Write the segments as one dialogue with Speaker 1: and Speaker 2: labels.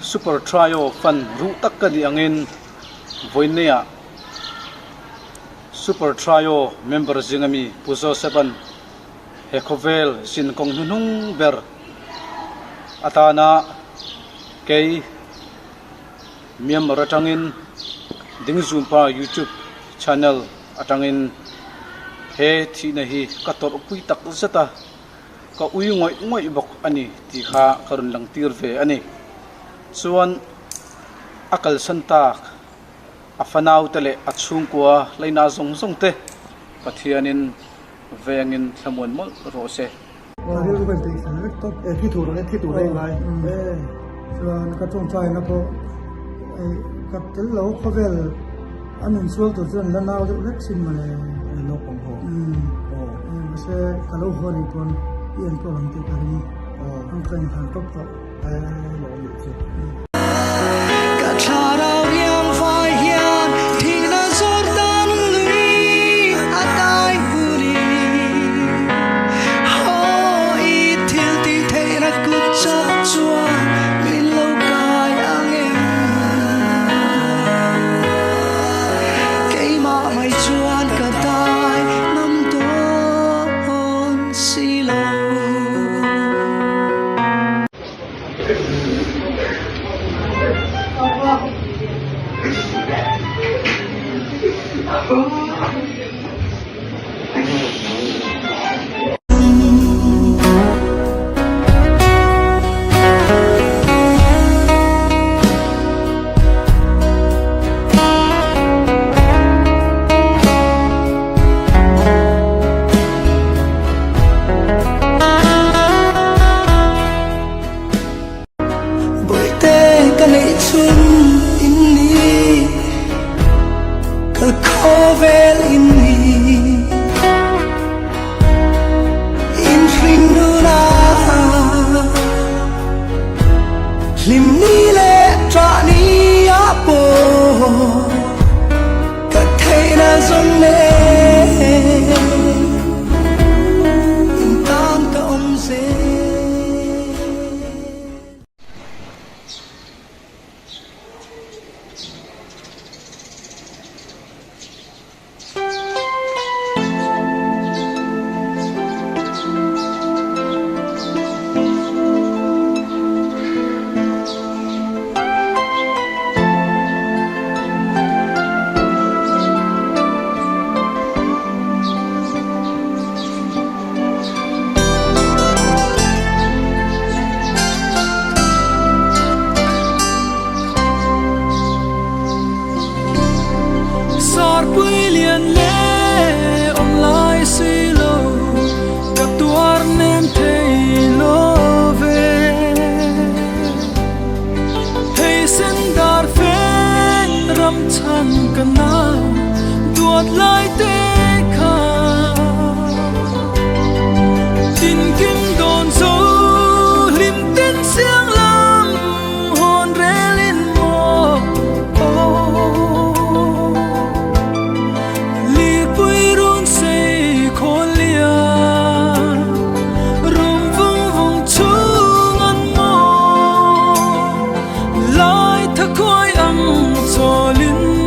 Speaker 1: super trio fan ru tak ka di angin voinia super trio member jingami puzo seven hekovel sin kong hunung ber atana kei miam ratangin ding zoom pa YouTube channel atangin he thi na hi kator pui tak zata ka uyu ngoi bok ani ti kha karun lang tir ve ani chuan akal santa afanau tele achung kwa leina zong zong te pathianin vengin thamon mol ro se
Speaker 2: Hari ko bente san nek to thi tu dei lai chuan ka chung chai na ko ka tel lo khovel anin sual to chuan lanau de lek sin mane lo pong ho se ka lo ho ni ton yen ko lang te ka ni ang kan han top to lo ni chu
Speaker 3: cả cha đau yang vai hian thì na zor tan lui a tai buri ho i thiel ti the na ku cha chua min lo kai ang em cây ma mai chuan cả tai năm ton si lo Vel inni in frinuna lim ni le tra ni apo ka theina zon le in tam ka om se lại tê khả tin kim đồn dấu lim tên xiang lam hồn rê lên mò li bùi run say khôn lia rung vung vung chung ăn mò lại thắc khói ăn cho linh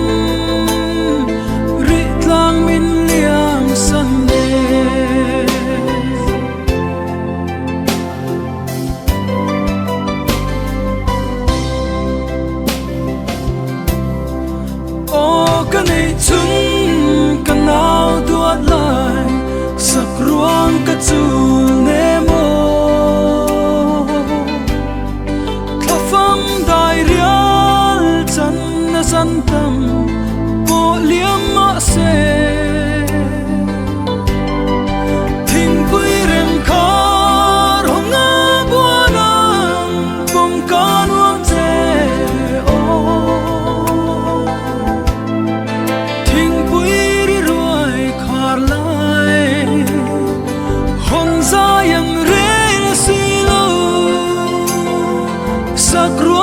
Speaker 3: chung kan nào tuột lại sắc ruang cả chu nemo thà phăng đại rial chân na san tâm bộ liêm mã se thình quy rem khar hong na buanang bom kan wang te Sakru